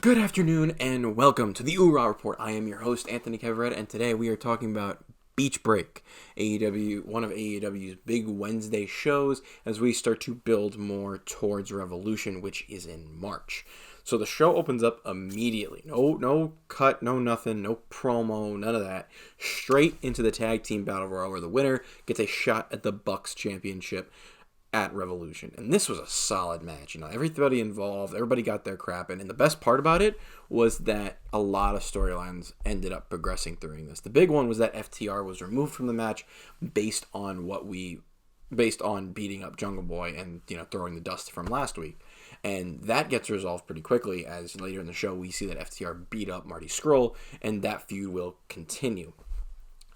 Good afternoon and welcome to the OOH-RAH Report. I am your host, Anthony Keverett, and today we are talking about Beach Break, AEW, one of AEW's big Wednesday shows as we start to build more towards Revolution, which is in March. So the show opens up immediately. No cut, no nothing, no promo, none of that. Straight into the tag team battle royal where the winner gets a shot at the Bucks Championship at Revolution. And this was a solid match. Everybody involved, everybody got their crap in. And the best part about it was that a lot of storylines ended up progressing during this. The big one was that FTR was removed from the match based on beating up Jungle Boy and, throwing the dust from last week. And that gets resolved pretty quickly as later in the show we see that FTR beat up Marty Scurll and that feud will continue.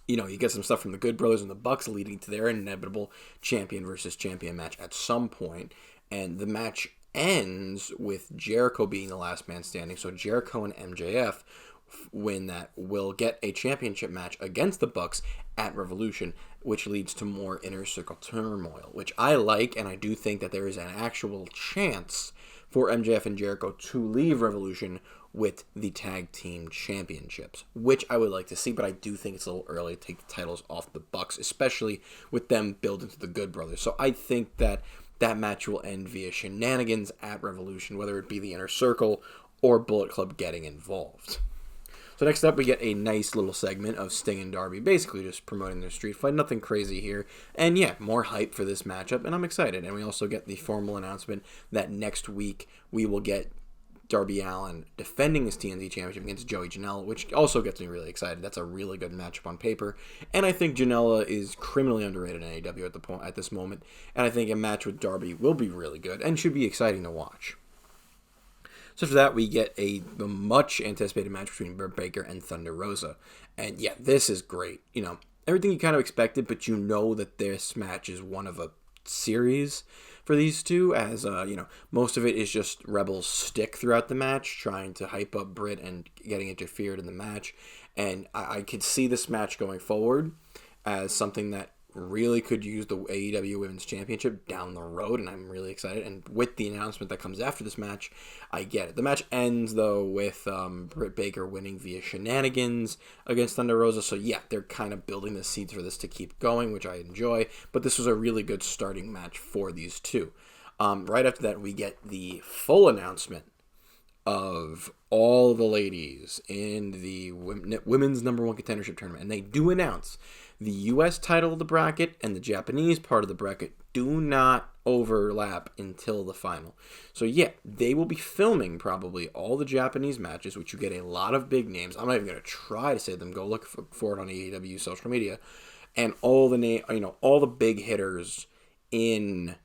You get some stuff from the Good Brothers and the Bucks leading to their inevitable champion versus champion match at some point. And the match ends with Jericho being the last man standing. So Jericho and MJF will get a championship match against the Bucks at Revolution, which leads to more inner circle turmoil, which I like, and I do think that there is an actual chance for MJF and Jericho to leave Revolution with the tag team championships, which I would like to see, but I do think it's a little early to take the titles off the Bucks, especially with them building to the Good Brothers. So I think that match will end via shenanigans at Revolution, whether it be the Inner Circle or Bullet Club getting involved. So next up, we get a nice little segment of Sting and Darby, basically just promoting their street fight. Nothing crazy here. And yeah, more hype for this matchup, and I'm excited. And we also get the formal announcement that next week we will get Darby Allin defending his TNT Championship against Joey Janela, which also gets me really excited. That's a really good matchup on paper. And I think Janela is criminally underrated in AEW at this moment. And I think a match with Darby will be really good and should be exciting to watch. So after that, we get the much anticipated match between Britt Baker and Thunder Rosa. And yeah, this is great. Everything you kind of expected, but that this match is one of a series for these two, as most of it is just Rebel's stick throughout the match, trying to hype up Britt and getting interfered in the match. And I could see this match going forward as something that really could use the AEW Women's Championship down the road, and I'm really excited. And with the announcement that comes after this match, I get it. The match ends, though, with Britt Baker winning via shenanigans against Thunder Rosa. So, yeah, they're kind of building the seeds for this to keep going, which I enjoy. But this was a really good starting match for these two. Right after that, we get the full announcement of all the ladies in the women's number one contendership tournament. And they do announce the U.S. title of the bracket and the Japanese part of the bracket do not overlap until the final. So yeah, they will be filming probably all the Japanese matches, which you get a lot of big names. I'm not even going to try to say them. Go look for it on AEW social media. And all the big hitters in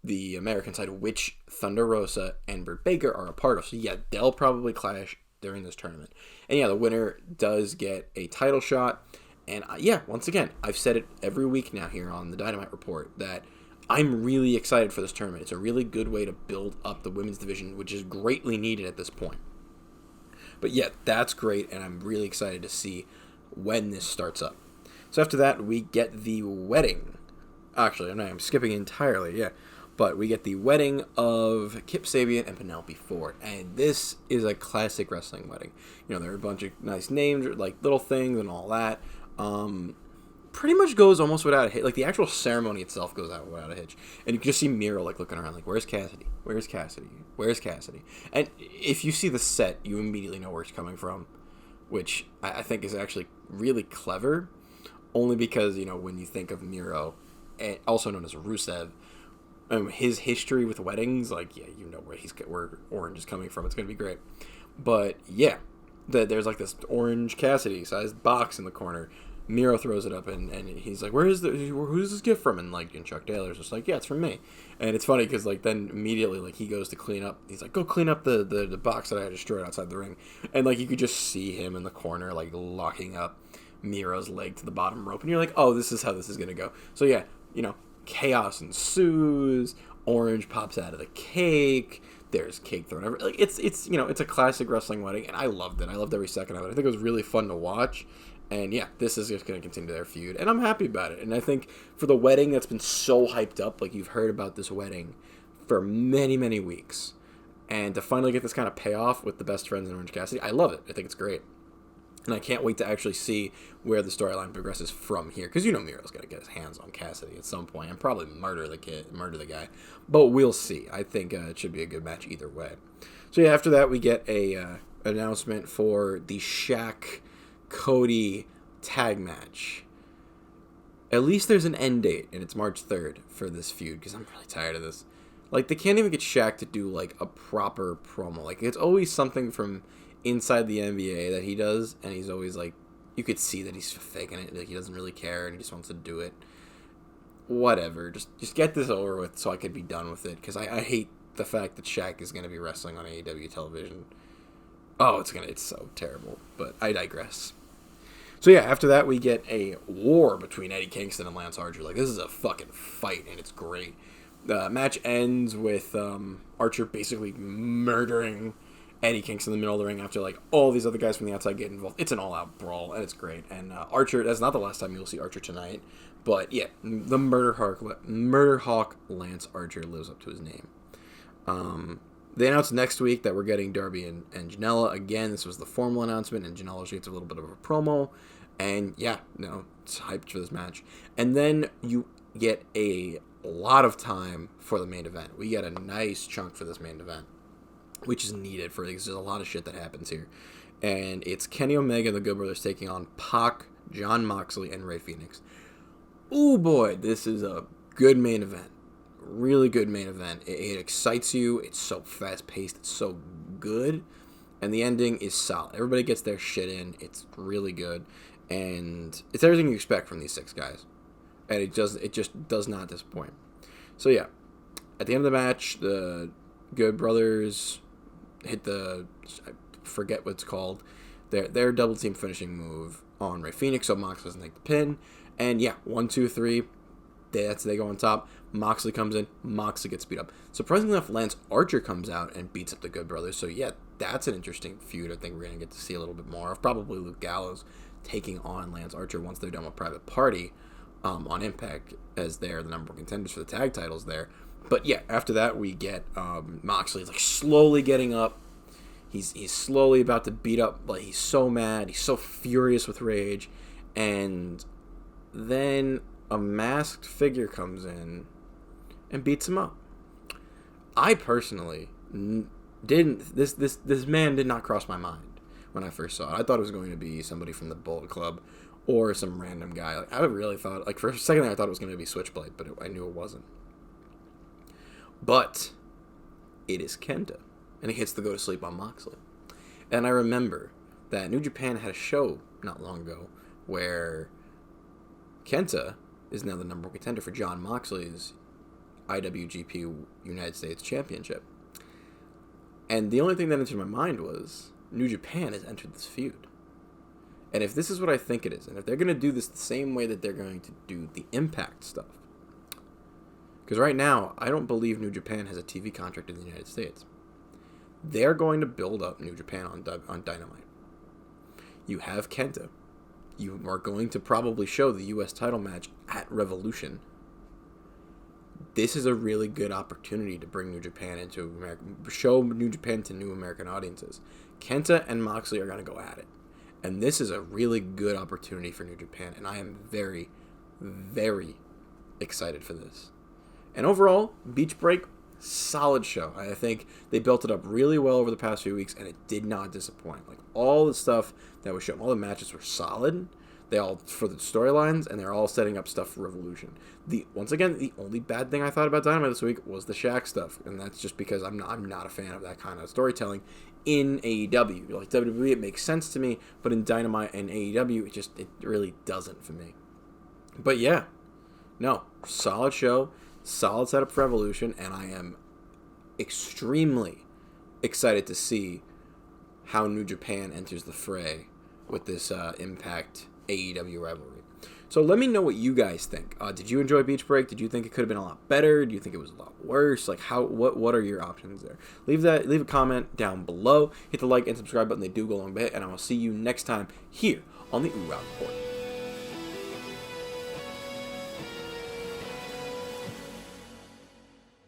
the American side, which Thunder Rosa and Britt Baker are a part of. So yeah, they'll probably clash during this tournament. And yeah, the winner does get a title shot. And once again, I've said it every week now here on the Dynamite Report that I'm really excited for this tournament. It's a really good way to build up the women's division, which is greatly needed at this point. But yeah, that's great, and I'm really excited to see when this starts up. So after that, we get the wedding. Actually, I'm skipping entirely, yeah. But we get the wedding of Kip Sabian and Penelope Ford. And this is a classic wrestling wedding. There are a bunch of nice names, like little things and all that. Pretty much goes almost without a hitch. Like, the actual ceremony itself goes out without a hitch. And you can just see Miro, looking around, where's Cassidy? Where's Cassidy? Where's Cassidy? And if you see the set, you immediately know where it's coming from, which I think is actually really clever, only because, when you think of Miro, also known as Rusev, his history with weddings, where Orange is coming from. It's going to be great. But, yeah, there's, this Orange Cassidy-sized box in the corner. Miro throws it up, and he's like, who's this gift from? And Chuck Taylor's just like, yeah, it's from me. And it's funny, because, then immediately, he goes to clean up. He's like, go clean up the box that I destroyed outside the ring. And, you could just see him in the corner, locking up Miro's leg to the bottom rope. And you're like, oh, this is how this is going to go. So, yeah, chaos ensues. Orange pops out of the cake. There's cake thrown over. It's a classic wrestling wedding, and I loved it. I loved every second of it. I think it was really fun to watch. And yeah, this is just going to continue their feud, and I'm happy about it. And I think for the wedding that's been so hyped up, you've heard about this wedding for many, many weeks, And to finally get this kind of payoff with the best friends in Orange Cassidy, I love it. I think it's great. And I can't wait to actually see where the storyline progresses from here. Because Miro's going to get his hands on Cassidy at some point and probably murder the guy. But we'll see. I think it should be a good match either way. So yeah, after that we get a announcement for the Shaq Cody tag match. At least there's an end date, and it's March 3rd for this feud, because I'm really tired of this. Like, they can't even get Shaq to do, like, a proper promo. Like, it's always something from inside the NBA that he does, and he's always, like, you could see that he's faking it. Like, he doesn't really care, and he just wants to do it. Whatever. Just get this over with so I could be done with it, because I hate the fact that Shaq is going to be wrestling on AEW television. Oh, it's so terrible, but I digress. So yeah, after that we get a war between Eddie Kingston and Lance Archer. Like, this is a fucking fight, and it's great. The match ends with Archer basically murdering Eddie Kingston in the middle of the ring after, like, all these other guys from the outside get involved. It's an all-out brawl, and it's great. And Archer, that's not the last time you'll see Archer tonight, but yeah, the Murder Hawk Lance Archer lives up to his name. They announced next week that we're getting Darby and Janela. Again, this was the formal announcement, and Janela shoots a little bit of a promo. And yeah, it's hyped for this match. And then you get a lot of time for the main event. We get a nice chunk for this main event, which is needed for because there's a lot of shit that happens here. And it's Kenny Omega and the Good Brothers taking on Pac, Jon Moxley, and Rey Fenix. Ooh boy, this is a good main event. Really good main event. It excites you. It's so fast-paced. It's so good. And the ending is solid. Everybody gets their shit in. It's really good. And it's everything you expect from these six guys. And it just does not disappoint. So yeah, at the end of the match, the Good Brothers hit I forget what it's called, their double team finishing move on Rey Fenix, so Mox doesn't take the pin. And yeah, 1, 2, 3. They go on top. Moxley comes in. Moxley gets beat up. Surprisingly enough, Lance Archer comes out and beats up the Good Brothers. So yeah, that's an interesting feud. I think we're going to get to see a little bit more of probably Luke Gallows taking on Lance Archer once they're done with Private Party on Impact, as they're the number one contenders for the tag titles there. But yeah, after that we get Moxley like slowly getting up. He's slowly about to beat up. Like, he's so mad. He's so furious with rage. And then a masked figure comes in and beats him up. I personally didn't. This man did not cross my mind when I first saw it. I thought it was going to be somebody from the Bullet Club or some random guy. Like, I really thought, like, for a second I thought it was going to be Switchblade, but I knew it wasn't. But it is Kenta, and he hits the go to sleep on Moxley. And I remember that New Japan had a show not long ago where Kenta is now the number one contender for Jon Moxley's IWGP United States Championship. And the only thing that entered my mind was New Japan has entered this feud. And if this is what I think it is, and if they're going to do this the same way that they're going to do the Impact stuff, because right now, I don't believe New Japan has a TV contract in the United States. They're going to build up New Japan on Dynamite. You have Kenta. You are going to probably show the U.S. title match at Revolution. This is a really good opportunity to bring New Japan into America, show New Japan to new American audiences. Kenta and Moxley are going to go at it. And this is a really good opportunity for New Japan, and I am very, very excited for this. And overall, Beach Break, solid show. I think they built it up really well over the past few weeks, and it did not disappoint. Like, all the stuff that was shown, all the matches were solid. They all for the storylines, and they're all setting up stuff for Revolution. Once again, the only bad thing I thought about Dynamite this week was the Shaq stuff, and that's just because I'm not a fan of that kind of storytelling in AEW. Like WWE, it makes sense to me, but in Dynamite and AEW, it really doesn't for me. But yeah, no, solid show. Solid setup for Evolution, and I am extremely excited to see how New Japan enters the fray with this Impact AEW rivalry. So let me know what you guys think. Did you enjoy Beach Break? Did you think it could have been a lot better? Do you think it was a lot worse? Like, what are your options there? Leave a comment down below. Hit the like and subscribe button. They do go a long bit, and I will see you next time here on the OOH-RAH Report.